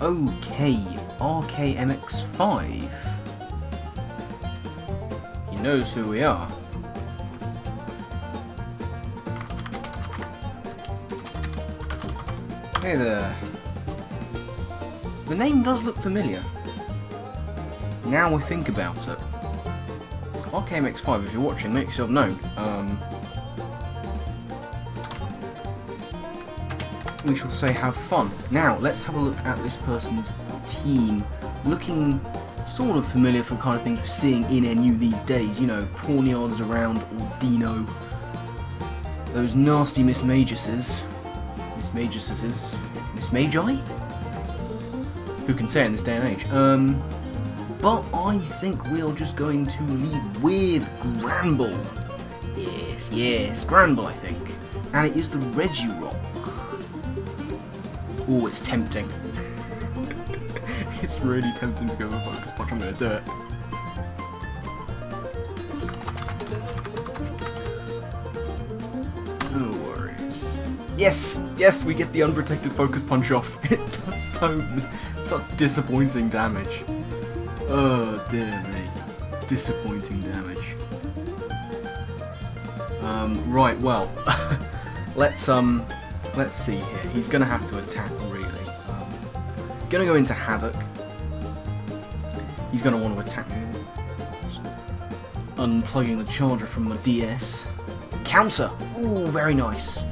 Okay, RKMX5. He knows who we are. Hey there. The name does look familiar. Now I think about it. RKMX5, if you're watching, make yourself known. We shall say have fun. Now, let's have a look at this person's team. Looking sort of familiar for the kind of things we're seeing in NU these days. You know, Pawniards around, or Dino. Those nasty Miss Magi? Who can say in this day and age? But I think we're just going to lead with Granbull. Yes, Granbull, I think. And it is the Regirock. Oh, it's tempting. It's really tempting to go with Focus Punch. I'm going to do it. No worries. Yes, we get the unprotected Focus Punch off. It does such disappointing damage. Oh dear me, disappointing damage. Right, well, let's see here. He's gonna have to attack really. Gonna go into Haddock. He's gonna want to attack me. Unplugging the charger from my DS. Counter. Ooh, very nice.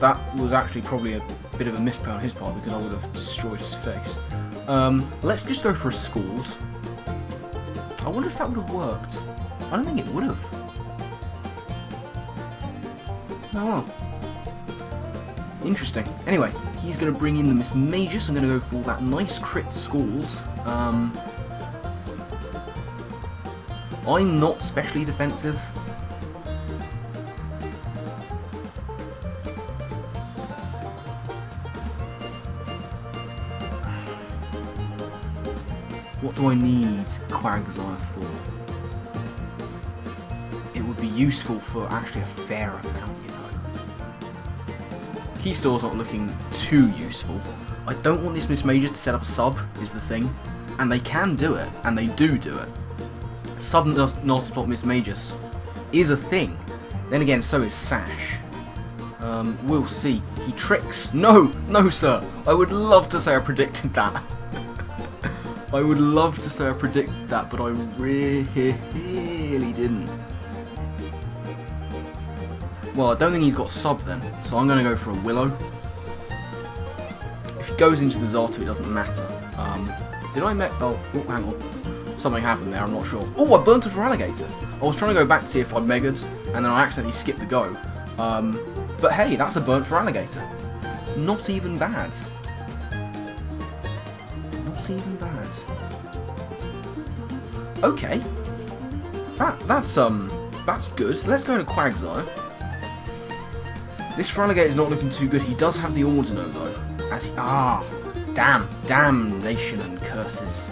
That was actually probably a bit of a misplay on his part because I would have destroyed his face. Let's just go for a Scald. I wonder if that would have worked. I don't think it would have. Oh. Interesting. Anyway, he's going to bring in the Miss Magus. I'm going to go for that nice crit Scald. I'm not specially defensive. What do I need Quagsire for? It would be useful for actually a fair amount, you know. Keystore's not looking too useful. I don't want this Miss Major to set up a sub, is the thing. And they can do it, and they do it. Sub not spot Miss Magus is a thing. Then again, so is Sash. We'll see. He tricks. No, sir. I would love to say I predicted that. I would love to say I predicted that, but I really didn't. Well, I don't think he's got sub then, so I'm going to go for a Willow. If he goes into the Zato, it doesn't matter. Did I met? Oh, hang on. Something happened there, I'm not sure. Oh, I burnt it for Alligator. I was trying to go back to see if I'd Mega'd, and then I accidentally skipped the go. But hey, that's a burnt for Alligator. Not even bad. Not even bad. Okay. That's good. Let's go to Quagsire. This Feraligator's not looking too good. He does have the Ordino though. Damnation and curses.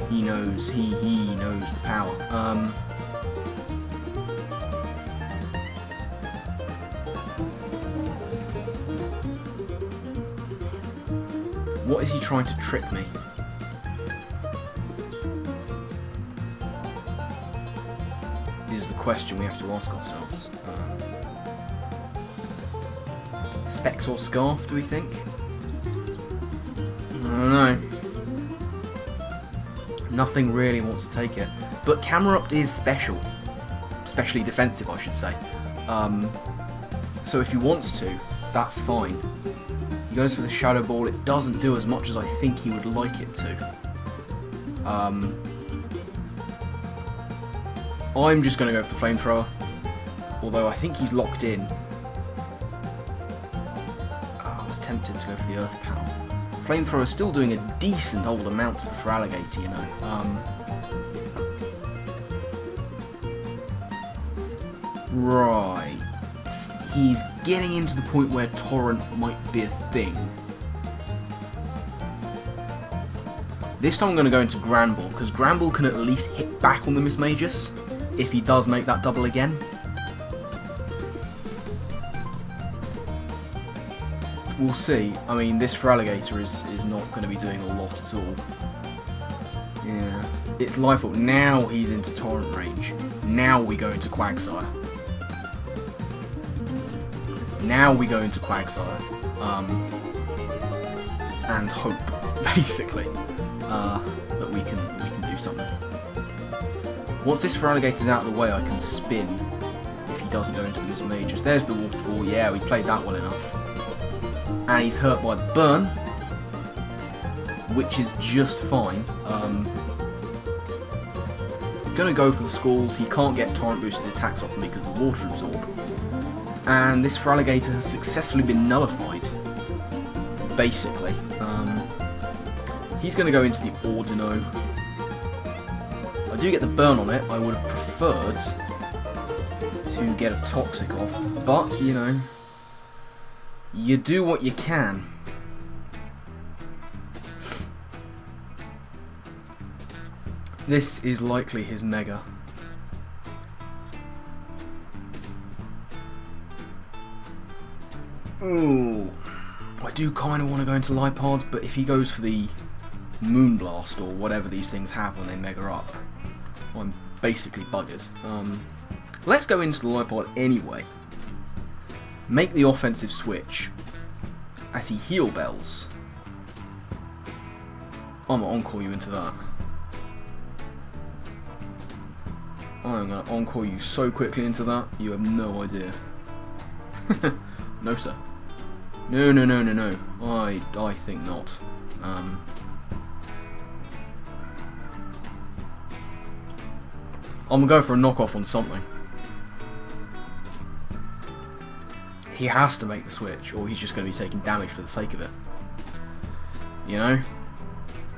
He knows the power. What is he trying to trick me? Is the question we have to ask ourselves. Specs or Scarf, do we think? I don't know. Nothing really wants to take it. But Camerupt is special. Especially defensive, I should say. So if he wants to, that's fine. He goes for the Shadow Ball. It doesn't do as much as I think he would like it to. I'm just going to go for the Flamethrower. Although I think he's locked in. I was tempted to go for the Earth Power. Flamethrower is still doing a decent old amount for Feraligator, you know. Right. He's getting into the point where Torrent might be a thing. This time I'm going to go into Granbull, because Granbull can at least hit back on the Miss Magus, if he does make that double again. we'll see. I mean, this Feraligatr is not going to be doing a lot at all. Yeah, it's Lifelink. Now he's into Torrent range. Now we go into Quagsire. Now we go into Quagsire. And hope, basically, that we can do something. Once this Feraligator's out of the way, I can spin if he doesn't go into the Miss Majors. There's the Waterfall. Yeah, we played that well enough. And he's hurt by the burn, which is just fine. Gonna go for the Scald. He can't get Torrent boosted attacks off me because of the Water Absorb. And this Feraligator has successfully been nullified, basically. He's going to go into the Ordino. I do get the burn on it. I would have preferred to get a Toxic off, but, you know, you do what you can. This is likely his Mega. Ooh, I do kind of want to go into Lipard, but if he goes for the Moonblast or whatever these things have when they Mega up, I'm basically buggered. Let's go into the Lipard anyway. Make the offensive switch as he Heal Bells. I'm going to Encore you into that. I'm going to Encore you so quickly into that, you have no idea. No, sir. No, no, no, no, no. I think not. I'm going to go for a knockoff on something. He has to make the switch, or he's just going to be taking damage for the sake of it. You know?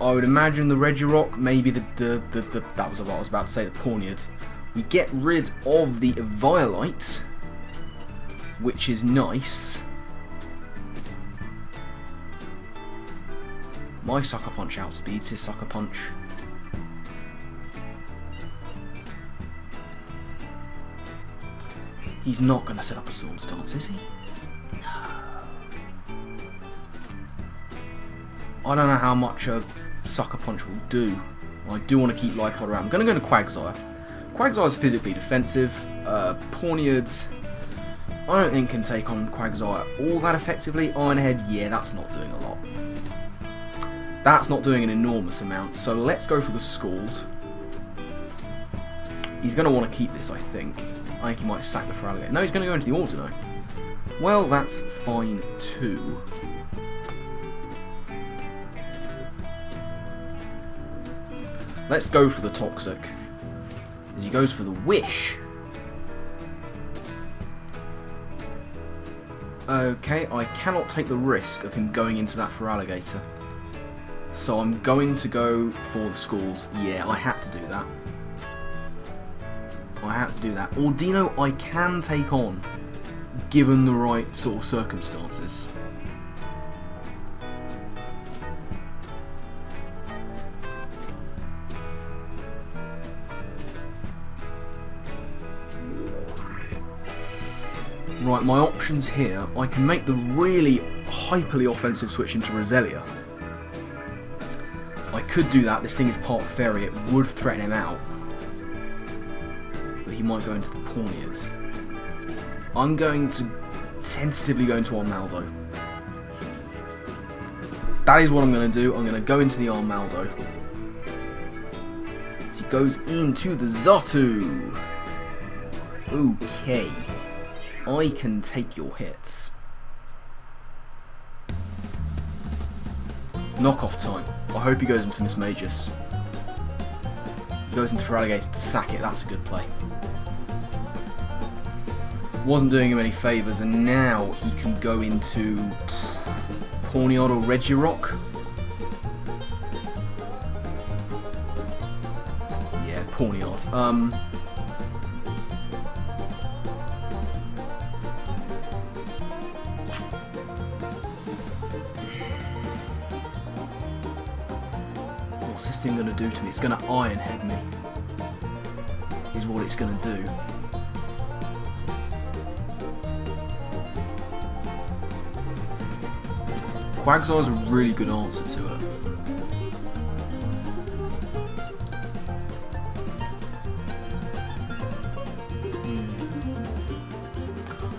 I would imagine the Regirock, maybe that was what I was about to say, the Pawniard. We get rid of the Eviolite, which is nice. My Sucker Punch outspeeds his Sucker Punch. He's not going to set up a Swords Dance, is he? No. I don't know how much a Sucker Punch will do. I do want to keep Lipod around. I'm going to go into Quagsire. Quagsire is physically defensive. Pawniards, I don't think can take on Quagsire all that effectively. Iron Head, yeah, that's not doing a lot. That's not doing an enormous amount, so let's go for the Scald. He's going to want to keep this, I think. I think he might sack the Feraligatr. No, he's going to go into the Ordino. Well, that's fine too. Let's go for the Toxic. As he goes for the Wish. Okay, I cannot take the risk of him going into that Feraligatr. So I'm going to go for the Scald. Yeah, I had to do that. I had to do that. Ordino I can take on, given the right sort of circumstances. Right, my options here, I can make the really hyperly offensive switch into Roselia. I could do that, this thing is part fairy, it would threaten him out. But he might go into the Pawniard. I'm going to tentatively go into Armaldo. That is what I'm going to do, I'm going to go into the Armaldo. As he goes into the Xatu. Okay. I can take your hits. Knockoff time. I hope he goes into Miss Magus. He goes into Feraligatr to sack it, that's a good play. Wasn't doing him any favours, and now he can go into Pawniard or Regirock. Yeah, Pawniard. What's this thing going to do to me? It's going to Iron Head me. Is what it's going to do. Quagsire's a really good answer to it.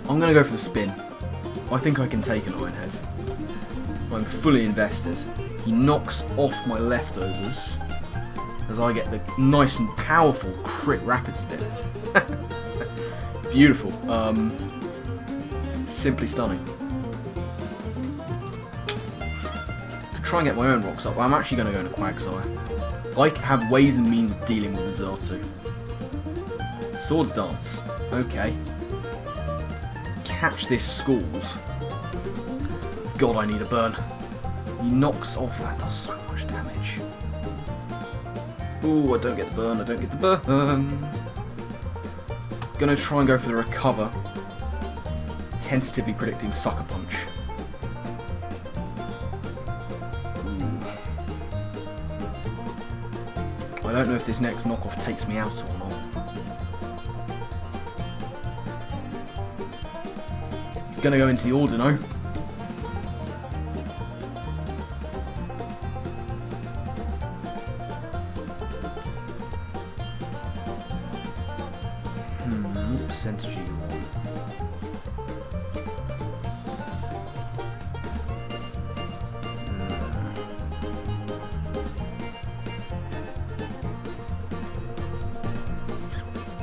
I'm going to go for the spin. I think I can take an Ironhead. I'm fully invested. He knocks off my leftovers as I get the nice and powerful crit rapid spin. Beautiful. Simply stunning. To try and get my own rocks up, I'm actually going to go into Quagsire. I have ways and means of dealing with the Xatu. Swords Dance. Okay. Catch this Scald. God, I need a burn. He knocks off. That does so much damage. Ooh, I don't get the burn. I don't get the burn. Gonna try and go for the recover. Tentatively predicting Sucker Punch. Ooh. I don't know if this next knockoff takes me out or not. He's gonna go into the Ordino. What percentage are you on?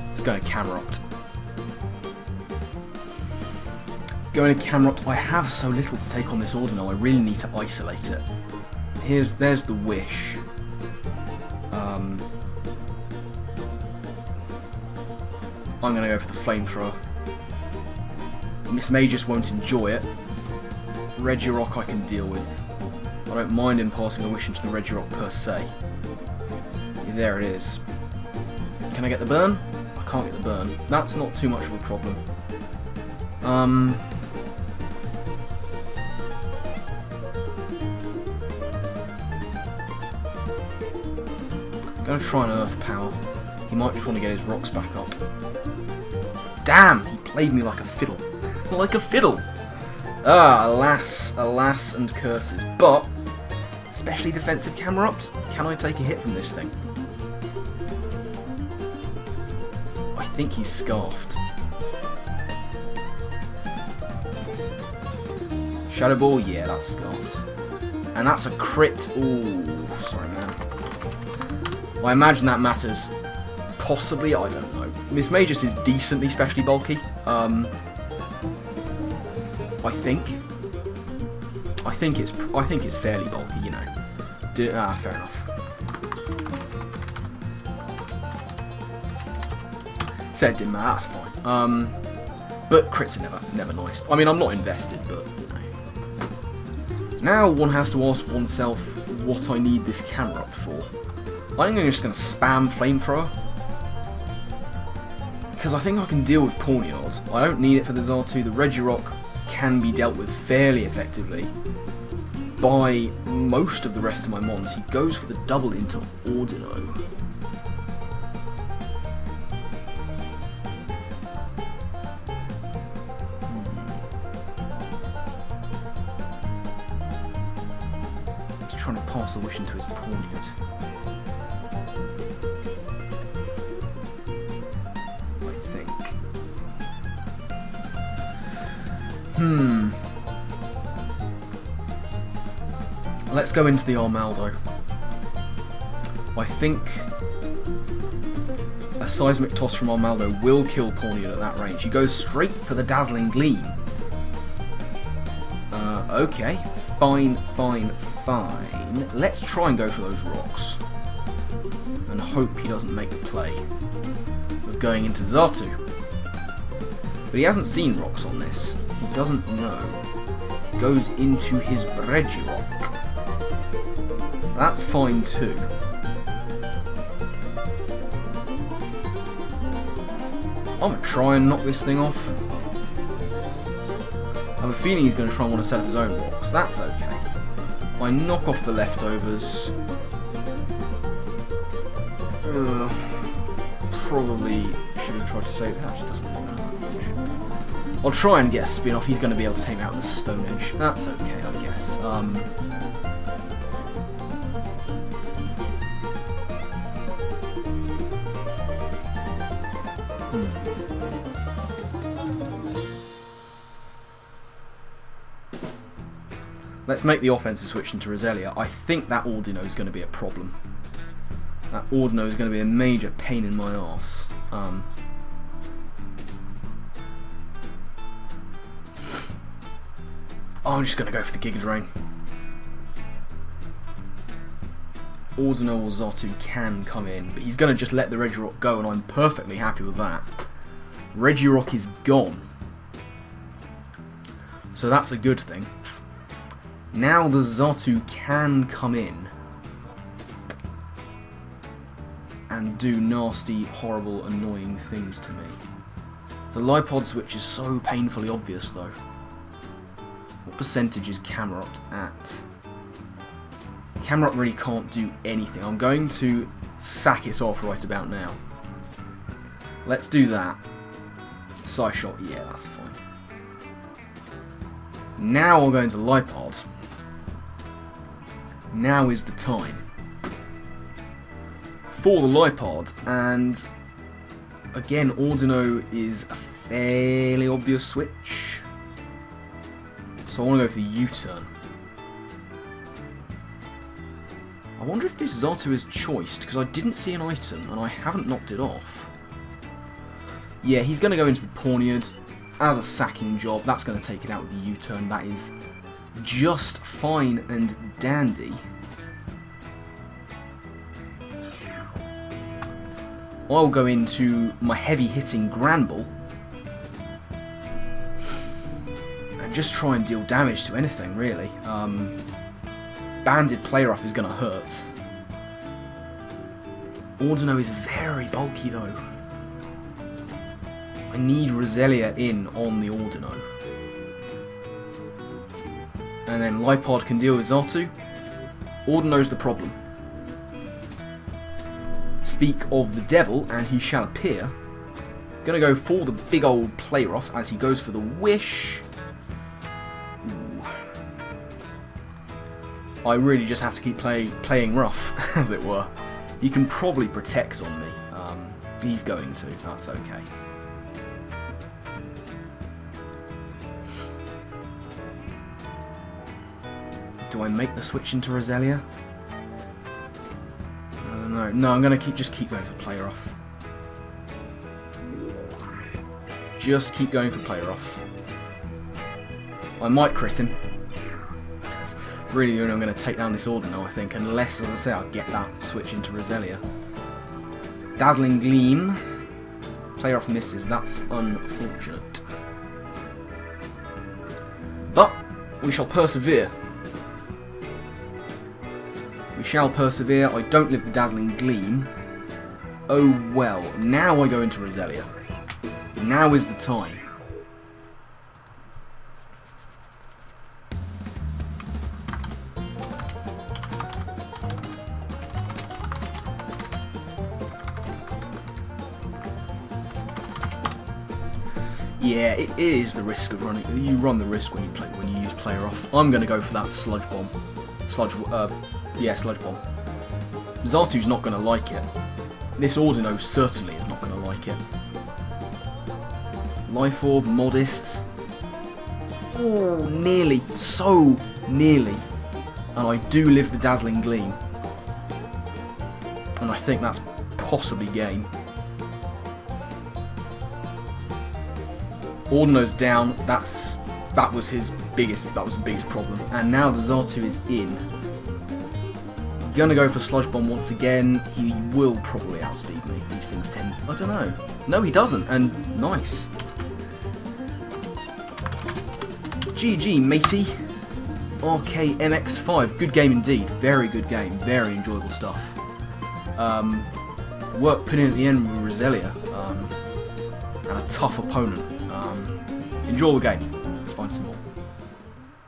Let's go to Camerupt. Going to Camerupt, I have so little to take on this Ordino, I really need to isolate it. There's the Wish. I'm going to go for the Flamethrower. Miss Magus won't enjoy it. Regirock I can deal with. I don't mind him passing a Wish into the Regirock per se. There it is. Can I get the burn? I can't get the burn. That's not too much of a problem. Gonna try an Earth Power. He might just want to get his rocks back up. Damn! He played me like a fiddle. Like a fiddle! Ah, alas, alas and curses. But, especially defensive Camerupt, can I take a hit from this thing? I think he's scarfed. Shadow Ball, yeah, that's scarfed. And that's a crit. Ooh, sorry man. I imagine that matters. Possibly, I don't know. Miss Magus is decently specially bulky. I think it's fairly bulky, you know. Fair enough. Said didn't matter, that's fine. But crits are never nice. I mean, I'm not invested, but you know. Now one has to ask oneself what I need this Camerupt for. I think I'm just going to spam Flamethrower. Because I think I can deal with Pawniard. I don't need it for the Xatu. The Regirock can be dealt with fairly effectively by most of the rest of my mons. He goes for the double into Ordino. He's trying to pass a wish into his Pawniard. Let's go into the Armaldo. I think a Seismic Toss from Armaldo will kill Pawniard at that range. He goes straight for the Dazzling Gleam. Okay, fine. Let's try and go for those rocks. And hope he doesn't make the play of going into Xatu. But he hasn't seen rocks on this. He doesn't know. He goes into his Regirock. That's fine too. I'm going to try and knock this thing off. I have a feeling he's going to try and want to set up his own rocks. That's okay. I knock off the leftovers. Probably should have tried to save that. Actually, doesn't really matter much. I'll try and get a spin off. He's going to be able to take me out with the Stone Edge. That's okay, I guess. Let's make the offensive switch into Roselia. I think that Ordino is going to be a problem. That Ordino is going to be a major pain in my arse. I'm just going to go for the Giga Drain. Ordino or Xatu can come in, but he's going to just let the Regirock go, and I'm perfectly happy with that. Regirock is gone. So that's a good thing. Now the Xatu can come in and do nasty, horrible, annoying things to me. The Lipod switch is so painfully obvious though. What percentage is Camerupt at? Camerupt really can't do anything. I'm going to sack it off right about now. Let's do that. Psyshot, yeah, that's fine. Now I'll go into Lipod. Now is the time for the Lipod, and again Ordino is a fairly obvious switch, so I want to go for the U-turn. I wonder if this Xatu is choiced, because I didn't see an item and I haven't knocked it off. Yeah, he's going to go into the Pawniard as a sacking job. That's going to take it out with the U-turn. That is just fine and dandy. I'll go into my heavy hitting Granbull and just try and deal damage to anything really. Banded Play Rough is going to hurt. Ordino is very bulky though. I need Roselia in on the Ordino. And then Lipod can deal with Xatu. Ordino's the problem. Speak of the devil, and he shall appear. Gonna go for the big old Play Rough as he goes for the Wish. Ooh. I really just have to keep playing rough, as it were. He can probably protect on me. He's going to, that's okay. Do I make the switch into Roselia? I don't know. No, I'm going to just keep going for Play Rough. Just keep going for Play Rough. I might crit him. That's really the only way I'm going to take down this Ordino, I think, unless, as I say, I get that switch into Roselia. Dazzling Gleam. Play Rough misses. That's unfortunate. But we shall persevere. We shall persevere. I don't live the Dazzling Gleam. Oh well. Now I go into Roselia. Now is the time. Yeah, it is the risk of running. You run the risk when you use Play Rough. I'm going to go for that Sludge Bomb. Sludge Bomb. Xatu's not going to like it. This Ordino certainly is not going to like it. Life Orb, Modest. Oh, nearly. So nearly. And I do live the Dazzling Gleam. And I think that's possibly game. Ordino's down. That was the biggest problem. And now the Xatu is in. Gonna go for Sludge Bomb once again. He will probably outspeed me. These things tend... I don't know. No, he doesn't. And nice. GG, matey. RKMX5. Good game indeed. Very good game. Very enjoyable stuff. Work put in at the end with Roselia. And a tough opponent. Enjoy the game. Let's find some more.